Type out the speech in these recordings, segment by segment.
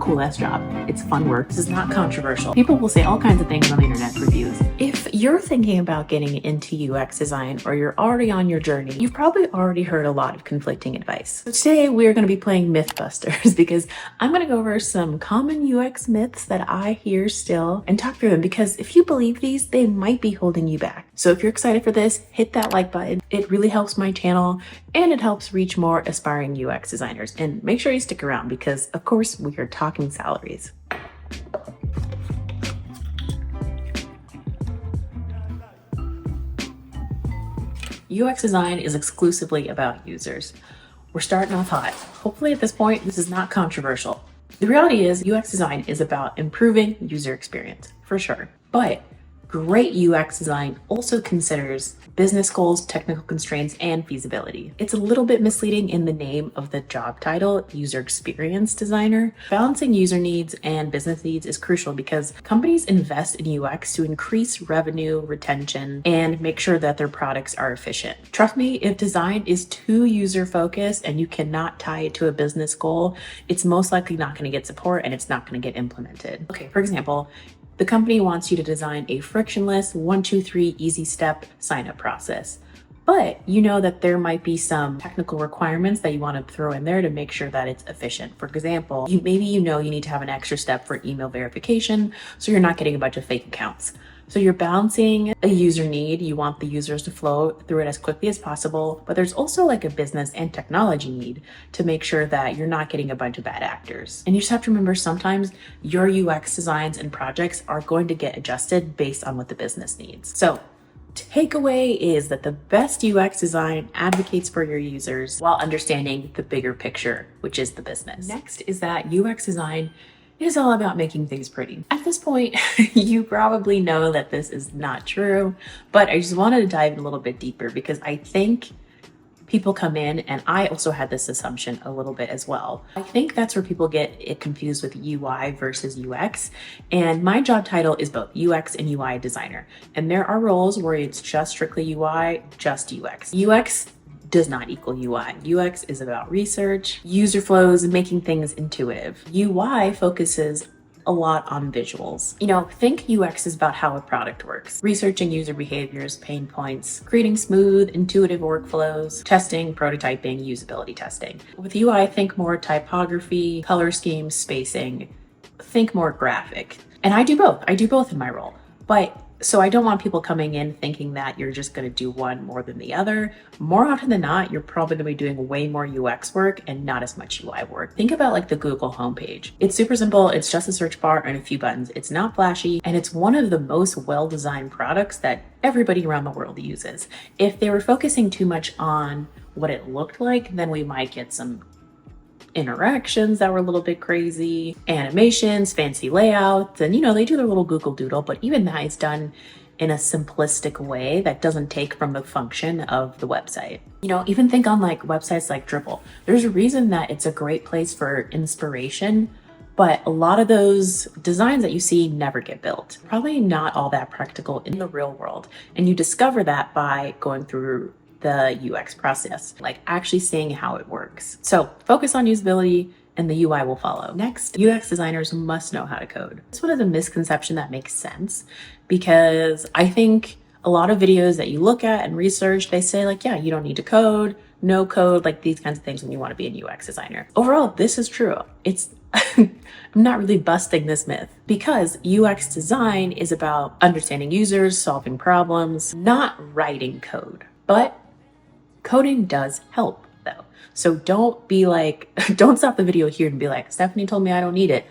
Cool ass job. It's fun work. This is not controversial. People will say all kinds of things on the internet reviews. If you're thinking about getting into UX design or you're already on your journey, you've probably already heard a lot of conflicting advice. So today we're going to be playing Mythbusters because I'm going to go over some common UX myths that I hear still and talk through them, because if you believe these, they might be holding you back. So if you're excited for this, hit that like button. It really helps my channel and it helps reach more aspiring UX designers. And make sure you stick around because, of course, we are talking salaries. UX design is exclusively about users. We're starting off hot. Hopefully at this point, this is not controversial. The reality is UX design is about improving user experience, for sure. But great UX design also considers business goals, technical constraints, and feasibility. It's a little bit misleading in the name of the job title, user experience designer. Balancing user needs and business needs is crucial because companies invest in UX to increase revenue, retention, and make sure that their products are efficient. Trust me, if design is too user-focused and you cannot tie it to a business goal, it's most likely not going to get support and it's not going to get implemented. Okay, for example, the company wants you to design a frictionless 1, 2, 3 easy step sign-up process. But you know that there might be some technical requirements that you want to throw in there to make sure that it's efficient. For example, maybe you need to have an extra step for email verification so you're not getting a bunch of fake accounts. So you're balancing a user need. You want the users to flow through it as quickly as possible, but there's also like a business and technology need to make sure that you're not getting a bunch of bad actors. And you just have to remember sometimes your UX designs and projects are going to get adjusted based on what the business needs. So takeaway is that the best UX design advocates for your users while understanding the bigger picture, which is the business. Next is that UX design is all about making things pretty. At this point, you probably know that this is not true, but I just wanted to dive in a little bit deeper because I think people come in, and I also had this assumption a little bit as well. I think that's where people get it confused with UI versus UX. And my job title is both UX and UI designer. And there are roles where it's just strictly UI, just UX. UX does not equal UI. UX is about research, user flows, and making things intuitive. UI focuses a lot on visuals. Think UX is about how a product works, researching user behaviors, pain points, creating smooth, intuitive workflows, testing, prototyping, usability testing. With UI, think more typography, color schemes, spacing, think more graphic. And I do both in my role. So I don't want people coming in thinking that you're just going to do one more than the other. More often than not, you're probably going to be doing way more UX work and not as much UI work. Think about like the Google homepage. It's super simple. It's just a search bar and a few buttons. It's not flashy, and it's one of the most well-designed products that everybody around the world uses. If they were focusing too much on what it looked like, then we might get some interactions that were a little bit crazy, animations, fancy layouts, and they do their little Google Doodle, but even that is done in a simplistic way that doesn't take from the function of the website. Even think on like websites like Dribble. There's a reason that it's a great place for inspiration, but a lot of those designs that you see never get built. Probably not all that practical in the real world. And you discover that by going through the UX process, like actually seeing how it works. So focus on usability and the UI will follow. Next, UX designers must know how to code. This one is a misconception that makes sense because I think a lot of videos that you look at and research, they say like, yeah, you don't need to code, no code, like these kinds of things when you want to be a UX designer. Overall, this is true. I'm not really busting this myth because UX design is about understanding users, solving problems, not writing code. But coding does help though. So don't be like, don't stop the video here and be like, Stephanie told me I don't need it.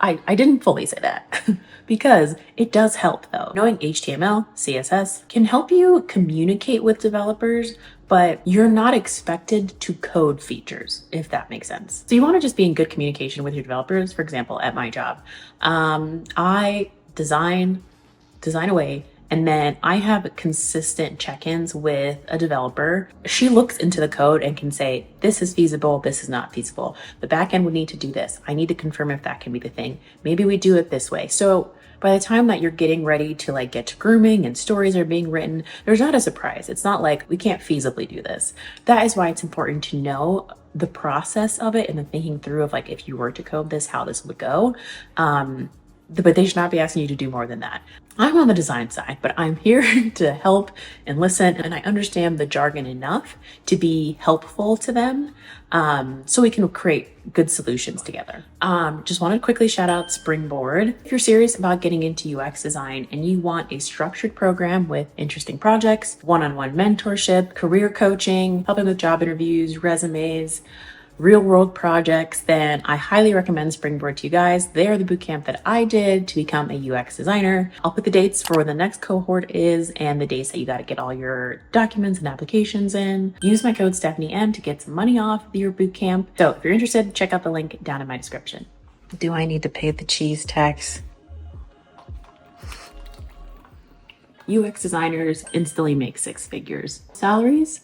I didn't fully say that because it does help though. Knowing HTML, CSS can help you communicate with developers, but you're not expected to code features, if that makes sense. So you want to just be in good communication with your developers. For example, at my job, I design away, and then I have consistent check-ins with a developer. She looks into the code and can say, this is feasible, this is not feasible. The backend would need to do this. I need to confirm if that can be the thing. Maybe we do it this way. So by the time that you're getting ready to like get to grooming and stories are being written, there's not a surprise. It's not like we can't feasibly do this. That is why it's important to know the process of it and the thinking through of like, if you were to code this, how this would go. But they should not be asking you to do more than that. I'm on the design side, but I'm here to help and listen, and I understand the jargon enough to be helpful to them, so we can create good solutions together. Just wanted to quickly shout out Springboard. If you're serious about getting into UX design and you want a structured program with interesting projects, one-on-one mentorship, career coaching, helping with job interviews, resumes, real world projects, then I highly recommend Springboard to you guys. They are the bootcamp that I did to become a UX designer. I'll put the dates for when the next cohort is and the days that you got to get all your documents and applications in. Use my code StephanieM to get some money off your bootcamp. So if you're interested, check out the link down in my description. Do I need to pay the cheese tax? UX designers instantly make six figures. Salaries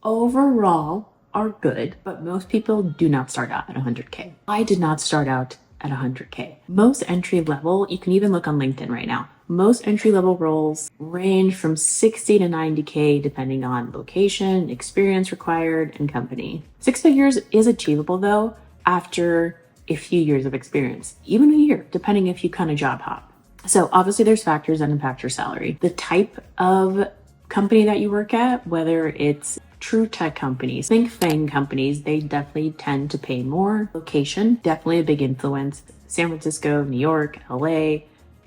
overall are good, but most people do not start out at 100K. I did not start out at 100K. Most entry level, you can even look on LinkedIn right now, most entry level roles range from 60 to 90K depending on location, experience required, and company. Six figures is achievable though after a few years of experience, even a year, depending if you kind of job hop. So obviously there's factors that impact your salary. The type of company that you work at, whether it's true tech companies, think FANG companies, they definitely tend to pay more. Location, definitely a big influence. San Francisco, New York, LA,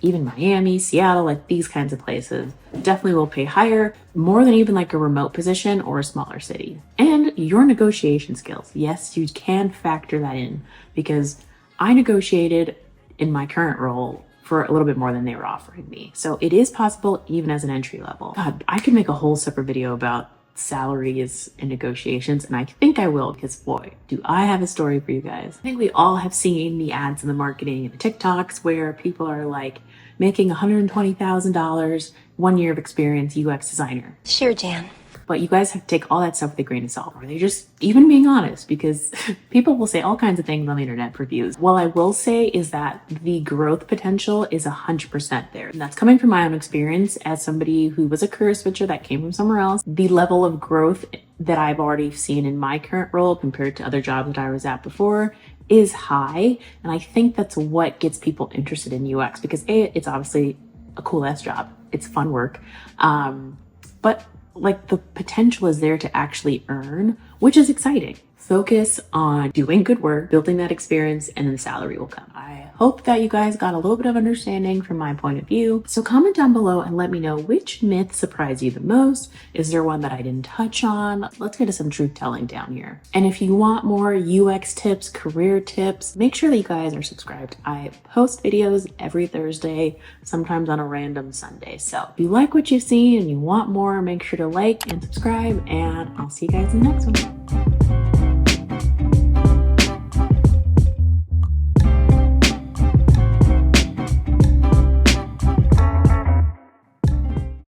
even Miami, Seattle, like these kinds of places definitely will pay higher, more than even like a remote position or a smaller city. And your negotiation skills. Yes, you can factor that in because I negotiated in my current role for a little bit more than they were offering me. So it is possible even as an entry level. God, I could make a whole separate video about salaries and negotiations, and I think I will because boy, do I have a story for you guys. I think we all have seen the ads and the marketing and the TikToks where people are like making $120,000 1 year of experience UX designer. Sure, Jan. But you guys have to take all that stuff with a grain of salt. Or they just even being honest, because people will say all kinds of things on the internet for views. What I will say is that the growth potential is 100% there. And that's coming from my own experience as somebody who was a career switcher that came from somewhere else. The level of growth that I've already seen in my current role compared to other jobs that I was at before is high. And I think that's what gets people interested in UX because it's obviously a cool ass job. It's fun work. But like the potential is there to actually earn, which is exciting. Focus on doing good work, building that experience, and then the salary will come. I hope that you guys got a little bit of understanding from my point of view. So comment down below and let me know which myth surprised you the most. Is there one that I didn't touch on? Let's get to some truth telling down here. And if you want more UX tips, career tips, make sure that you guys are subscribed. I post videos every Thursday, sometimes on a random Sunday. So if you like what you see and you want more, make sure to like and subscribe, and I'll see you guys in the next one.